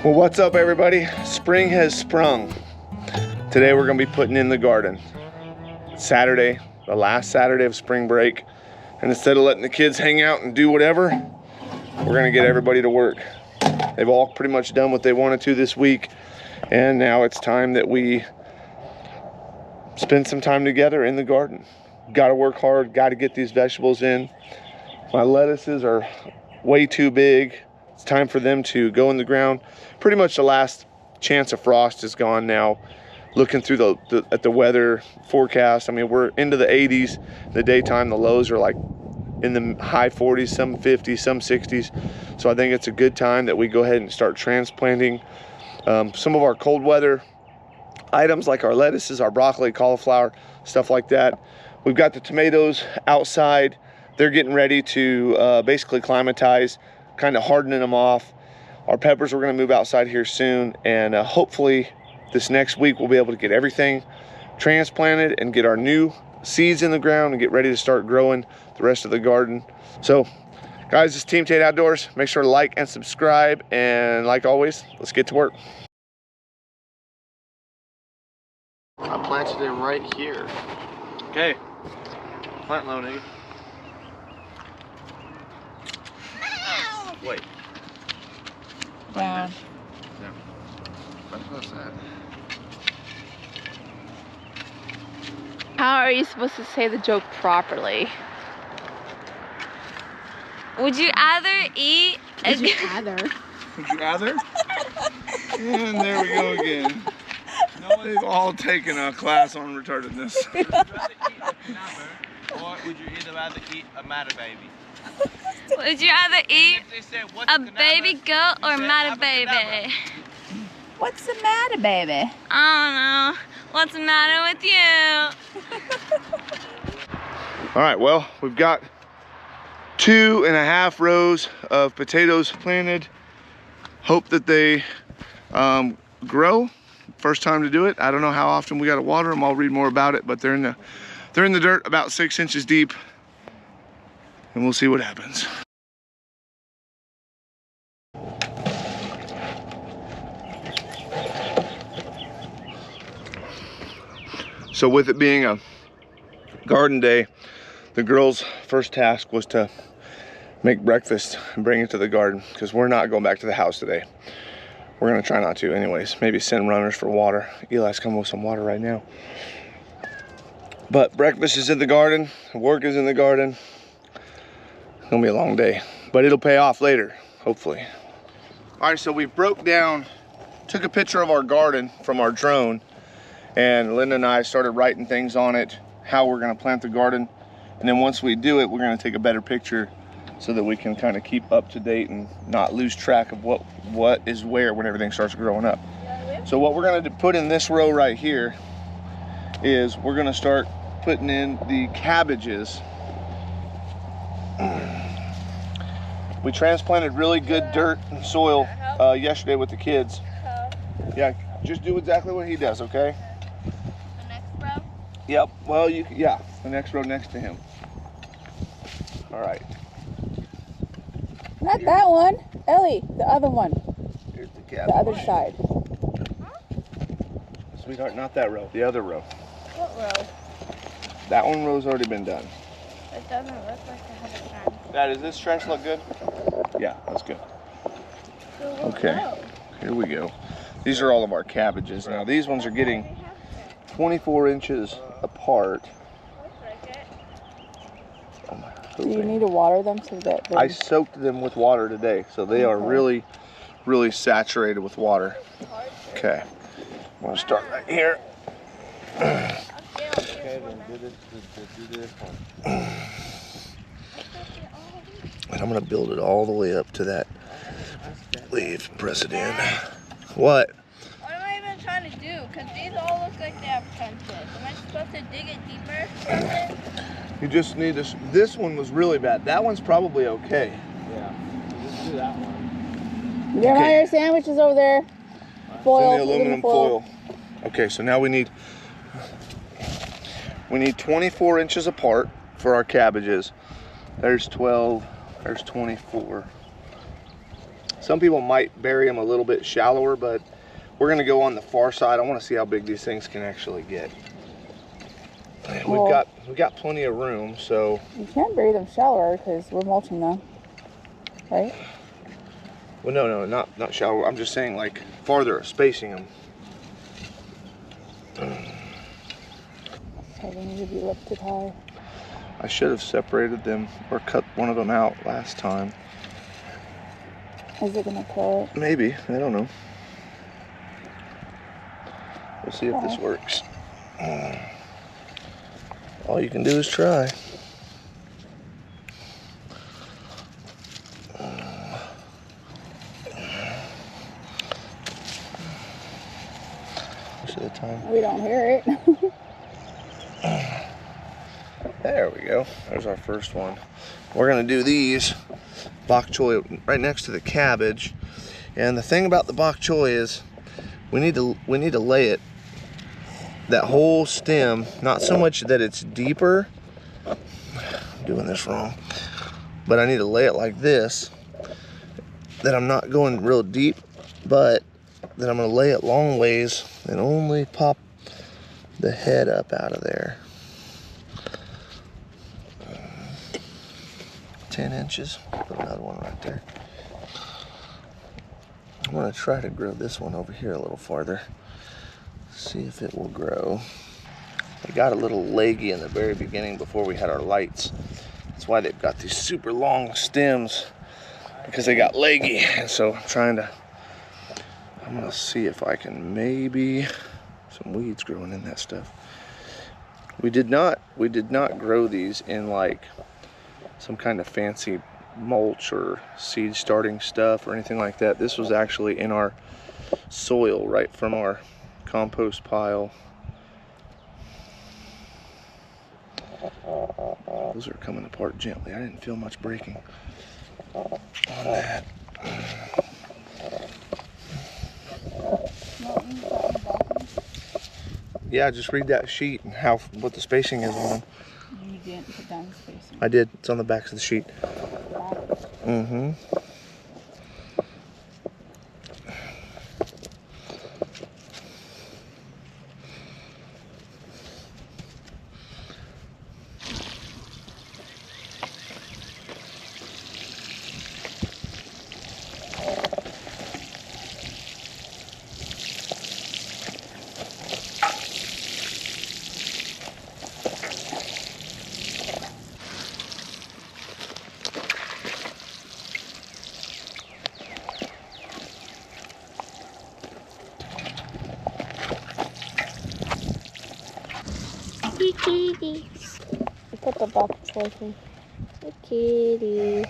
Well, what's up everybody? Spring has sprung. Today we're gonna be putting in the garden. It's Saturday, the last Saturday of spring break. And instead of letting the kids hang out and do whatever, we're gonna get everybody to work. They've all pretty much done what they wanted to this week. And now it's time that we spend some time together in the garden. Gotta work hard, gotta get these vegetables in. My lettuces are way too big. It's time for them to go in the ground. Pretty much the last chance of frost is gone now. Looking through at the weather forecast, I mean, we're into the 80s. In the daytime, the lows are like in the high 40s, some 50s, some 60s. So I think it's a good time that we go ahead and start transplanting some of our cold weather items like our lettuces, our broccoli, cauliflower, stuff like that. We've got the tomatoes outside. They're getting ready to basically climatize, kind of hardening them off. Our peppers, we're gonna move outside here soon, and hopefully this next week we'll be able to get everything transplanted and get our new seeds in the ground and get ready to start growing the rest of the garden. So guys, this is Team Tate Outdoors. Make sure to like and subscribe, and like always, let's get to work. I planted it right here. Okay, plant low, nigga. Wait. Down. Yeah. That's what's that. How are you supposed to say the joke properly? Would you either eat a... Would you rather? And there we go again. They've all taken a class on retardedness. Would you rather eat a knabber, or would you rather eat a matter baby? Would you rather eat a baby goat or matter baby? What's the matter, baby? I don't know. What's the matter with you? All right, well, we've got 2.5 rows of potatoes planted. Hope that they grow. First time to do it. I don't know how often we got to water them. I'll read more about it, but they're in the dirt about 6 inches deep, and we'll see what happens. So with it being a garden day, the girls' first task was to make breakfast and bring it to the garden, because we're not going back to the house today. We're gonna try not to anyways. Maybe send runners for water. Eli's coming with some water right now. But breakfast is in the garden, work is in the garden. It's gonna be a long day, but it'll pay off later, hopefully. All right, so we took a picture of our garden from our drone, and Linda and I started writing things on it, how we're gonna plant the garden. And then once we do it, we're gonna take a better picture so that we can kind of keep up to date and not lose track of what is where when everything starts growing up. So what we're gonna put in this row right here is we're gonna start putting in the cabbages. We transplanted really good dirt and soil yesterday with the kids. Yeah, just do exactly what he does, okay? The next row? Yep, well, yeah, the next row next to him. All right. Not that one. Ellie, the other one. Here's the cab. The other side. Sweetheart, not that row, the other row. What row? That one row's already been done. It doesn't look like it has a trench. Does this trench look good? Yeah, that's good. Okay, here we go. These are all of our cabbages. Now these ones are getting 24 inches apart. Do you need to water them so that I soaked them with water today, so they are really, really saturated with water. Okay, I'm gonna start right here. And I'm gonna build it all the way up to that leaf, press it in. What? What am I even trying to do? Because these all look like they have trenches. Am I supposed to dig it deeper or something? You just need to, this one was really bad. That one's probably okay. Yeah, just do that one. Jeremiah, your sandwich is over there. Foil. It's in the aluminum foil. Okay, so now we need 24 inches apart for our cabbages. There's 12, there's 24. Some people might bury them a little bit shallower, but we're gonna go on the far side. I want to see how big these things can actually get. And Well, we've got plenty of room, so you can't bury them shallower because we're mulching them, right? well, no, not shallow. I'm just saying like farther spacing them. So they need to be lifted high. I should have separated them or cut one of them out last time. Is it gonna kill it? Maybe, I don't know. We'll see if this works. All you can do is try. Most of the time. We don't hear it. There we go. There's our first one. We're gonna do these bok choy right next to the cabbage. And the thing about the bok choy is we need to lay it, that whole stem, not so much that it's deeper. I'm doing this wrong. But I need to lay it like this, that I'm not going real deep, but that I'm gonna lay it long ways and only pop the head up out of there. 10 inches. Put another one right there. I'm gonna try to grow this one over here a little farther. See if it will grow. It got a little leggy in the very beginning before we had our lights. That's why they've got these super long stems, because they got leggy. And so I'm gonna see if I can maybe, some weeds growing in that stuff. We did not grow these in like some kind of fancy mulch or seed starting stuff or anything like that. This was actually in our soil right from our compost pile. Those are coming apart gently. I didn't feel much breaking on that. Yeah, just read that sheet and what the spacing is on them. You didn't put down the spacing. I did. It's on the backs of the sheet. Mm-hmm. Kitty. You put the bok choy thing. The kitty.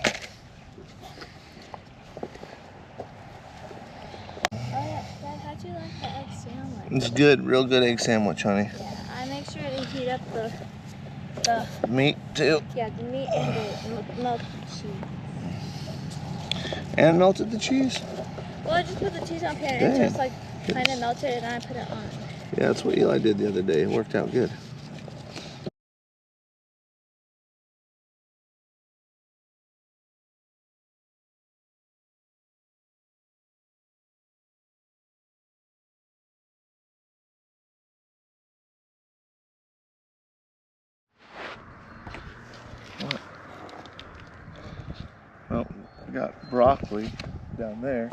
Oh yeah, Dad, how'd you like the egg sandwich? It's good, real good egg sandwich, honey. Yeah, I make sure to heat up the Meat too. yeah, the meat and the melted cheese. And melted the cheese. Well, I just put the cheese on pan and Dang. it just like kind of melted and then I put it on. Yeah, that's what Eli did the other day. It worked out good. Well, we got broccoli down there.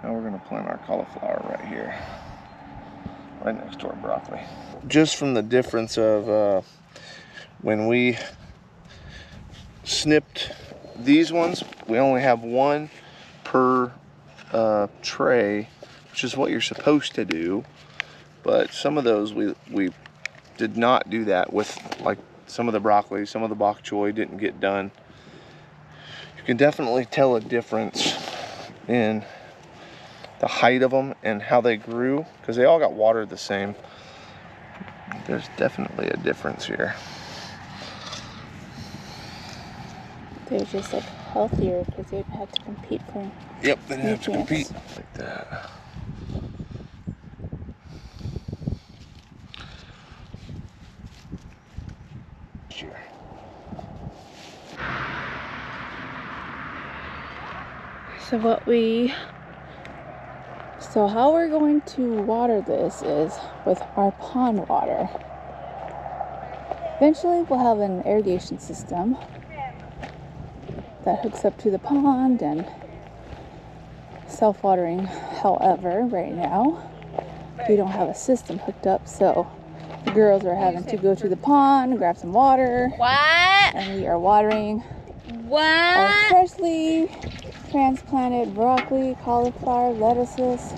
Now we're gonna plant our cauliflower right here, right next to our broccoli. Just from the difference of when we snipped these ones, we only have one per tray, which is what you're supposed to do. But some of those we did not do that with, like some of the broccoli, some of the bok choy didn't get done. You can definitely tell a difference in the height of them and how they grew, because they all got watered the same. There's definitely a difference here. They're just like healthier because they had to compete for. Yep, they didn't have to nutrients. compete like that. Sure. So how we're going to water this is with our pond water. Eventually we'll have an irrigation system that hooks up to the pond and self-watering. However, right now we don't have a system hooked up, so the girls are having to go to the pond, grab some water, What? and we are watering What? our freshly transplanted broccoli, cauliflower, lettuces.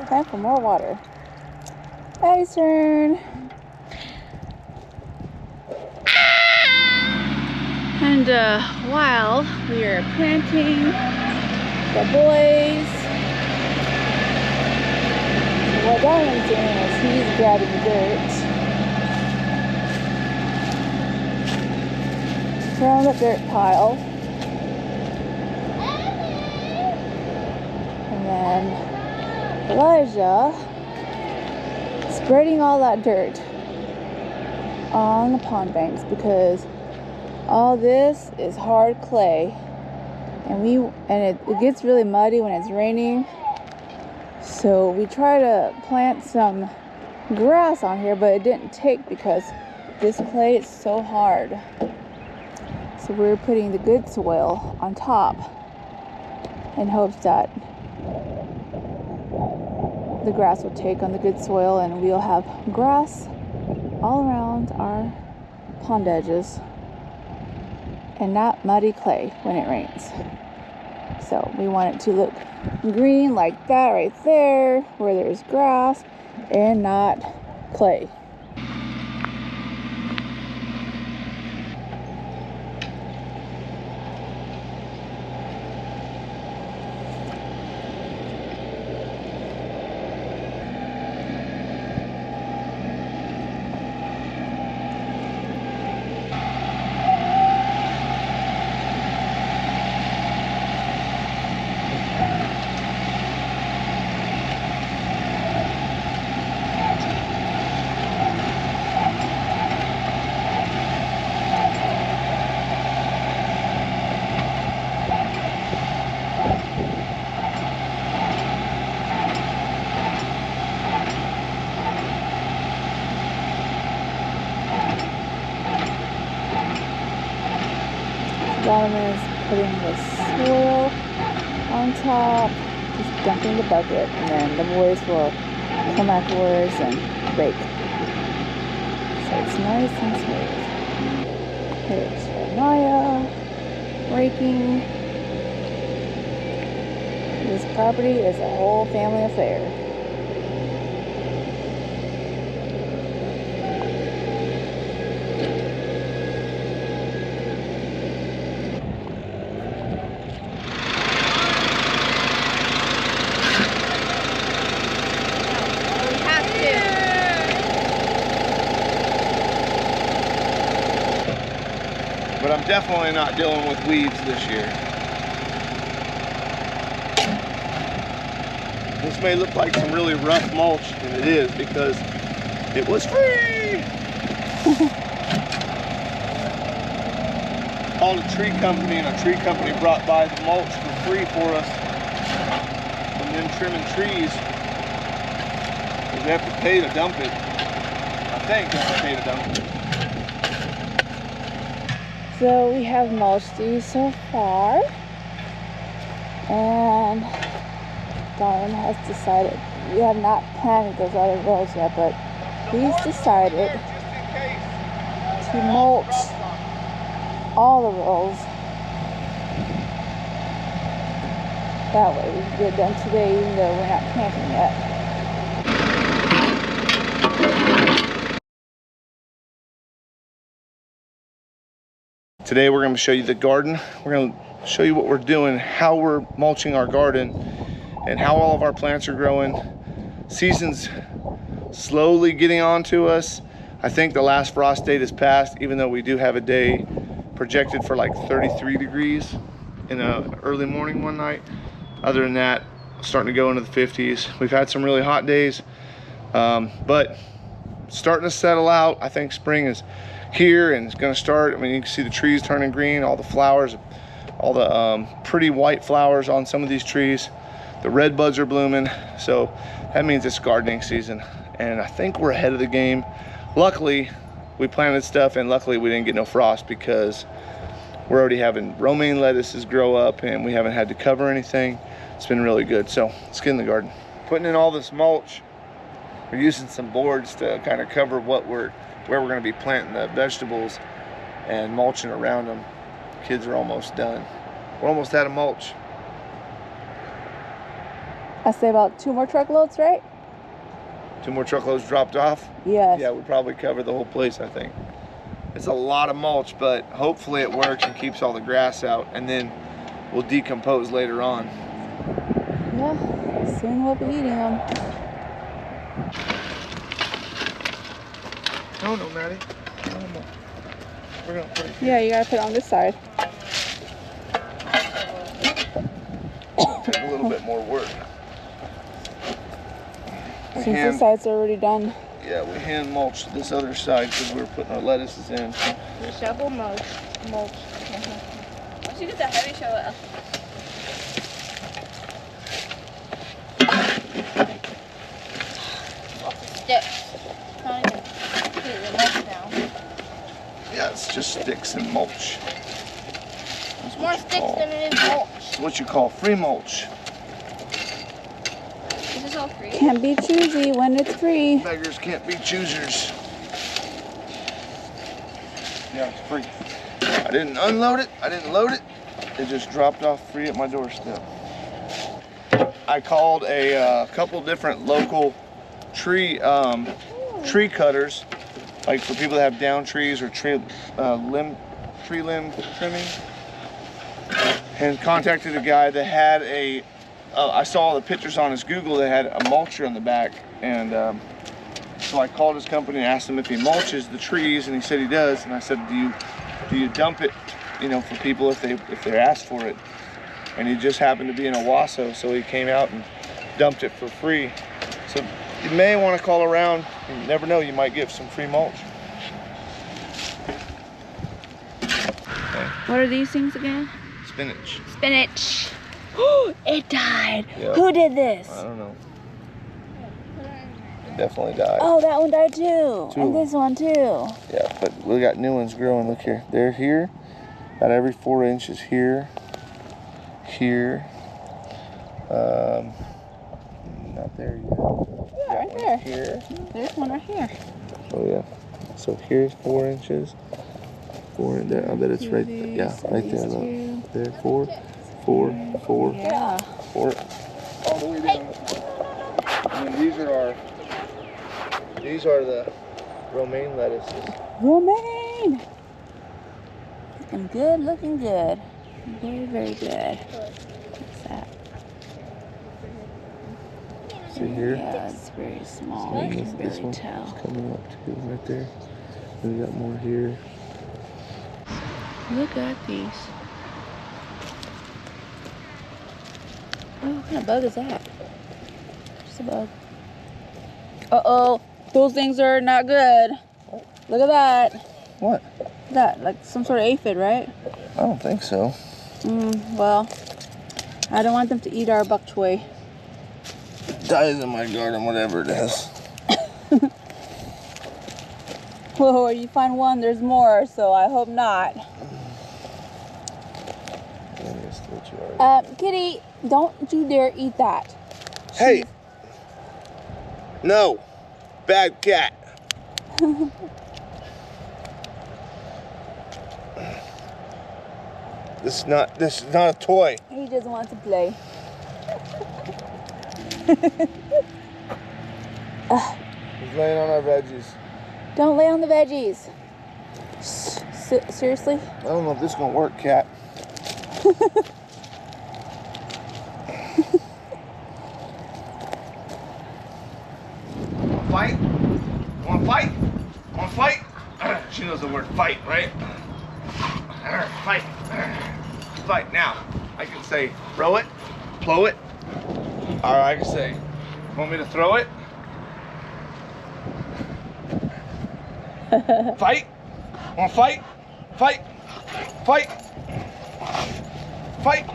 Time for more water. Eddie's turn. And while we are planting, the boys, what Diamond's doing is he's grabbing dirt from the dirt pile. And then Elijah spreading all that dirt on the pond banks because all this is hard clay, and it gets really muddy when it's raining. So we try to plant some grass on here, but it didn't take because this clay is so hard. So we're putting the good soil on top in hopes that the grass will take on the good soil and we'll have grass all around our pond edges and not muddy clay when it rains. So we want it to look green like that right there where there's grass and not clay. Donovan is putting the soil on top, just dumping the bucket, and then the boys will come afterwards and rake. So it's nice and smooth. Here's Maya raking. This property is a whole family affair. But I'm definitely not dealing with weeds this year. This may look like some really rough mulch, and it is because it was free. Called a tree company, and a tree company brought by the mulch for free for us. And then trimming trees, they have to pay to dump it. I think they have to pay to dump it. So we have mulched these so far, and Darren has decided, we have not planted those other rows yet, but he's decided to mulch all the rows. That way we can get done today even though we're not planting yet. Today we're going to show you the garden. We're going to show you what we're doing, how we're mulching our garden, and how all of our plants are growing. Season's slowly getting on to us. I think the last frost date is passed, even though we do have a day projected for like 33 degrees in an early morning one night. Other than that, starting to go into the 50s. We've had some really hot days, but starting to settle out. I think spring is here and it's going to start. I mean, you can see the trees turning green, all the flowers have all the pretty white flowers on some of these trees. The red buds are blooming, so that means it's gardening season. And I think we're ahead of the game. Luckily, we planted stuff, and luckily we didn't get no frost because we're already having romaine lettuces grow up and we haven't had to cover anything. It's been really good. So let's get in the garden. Putting in all this mulch. We're using some boards to kind of cover where we're going to be planting the vegetables and mulching around them. Kids are almost done. We're almost out of mulch. I say about 2 more truckloads, right? 2 more truckloads dropped off. Yes. Yeah, we probably covered the whole place, I think. It's a lot of mulch, but hopefully it works and keeps all the grass out, and then we'll decompose later on. Yeah, soon we'll be eating them. No, Maddie. No. We're gonna put it here. Yeah, you gotta put it on this side. Take a little bit more work. Since this side's already done. Yeah, we hand mulched this other side because we were putting our lettuces in. The shovel mulch. Once you get the heavy shovel. Lots of sticks. Can't even get the mulch down. Yeah, it's just sticks and mulch. It's more sticks than it is mulch. It's what you call free mulch. Is this all free? Can't be choosy when it's free. Beggars can't be choosers. Yeah, it's free. I didn't unload it. I didn't load it. It just dropped off free at my doorstep. I called a couple different local tree cutters, like for people that have down trees or tree limb trimming, and contacted a guy that had a. I saw the pictures on his Google that had a mulcher on the back, and so I called his company and asked him if he mulches the trees, and he said he does. And I said, do you dump it, for people if they're asked for it? And he just happened to be in Owasso, so he came out and dumped it for free. So you may want to call around. You never know, you might get some free mulch. Okay. What are these things again? Spinach. Spinach. Oh, it died. Yeah. Who did this? I don't know. It definitely died. Oh, that one died too. Two. And this one too. Yeah, but we got new ones growing. Look here. They're here. About every 4 inches here. Here. Not there yet. Yeah, right there. Here. There's one right here. Oh yeah. So here's 4 inches. 4 in there. I bet it's right there. Yeah, right there. Look. There. 4. 4. Yeah. 4. All the way down. And then these are the romaine lettuces. Romaine. Looking good, looking good. Very, very good. What's that? See here? Yeah, it's very small. You can This really one's tell. coming up too, right there. And we got more here. Look at these. Oh, what kind of bug is that? Just a bug. Uh-oh. Those things are not good. Look at that. What? That, like some sort of aphid, right? I don't think so. Well, I don't want them to eat our bok choy. Dies in my garden, whatever it is. Whoa, you find one, there's more, so I hope not. Kitty, don't you dare eat that. Hey! No! Bad cat! This is not a toy. He just wants to play. He's laying on our veggies. Don't lay on the veggies. Seriously? I don't know if this is gonna work, cat. Fight? Wanna fight? Wanna fight? She knows the word fight, right? Fight. Fight. Now, I can say throw it, plow it. Or I can say, want me to throw it? Fight? Wanna fight? Fight? Fight? Fight.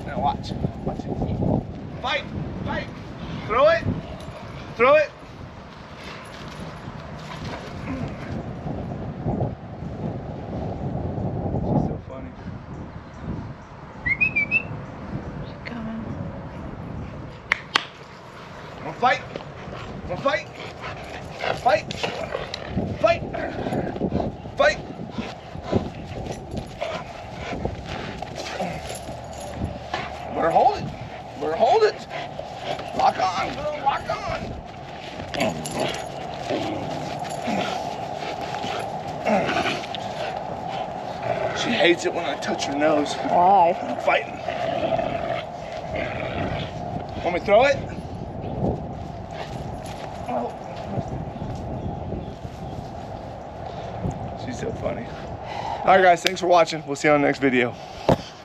Now watch. Watch it. Fight. Fight. Throw it. Throw it. She's so funny. Coming. Wanna fight? Wanna fight? Fight! Fight! Fight! Better hold it. Better hold it. Lock on, girl. Lock on. She hates it when I touch her nose. Why? I'm fighting. Want me to throw it? Oh. She's so funny. All right, guys, thanks for watching. We'll see you on the next video.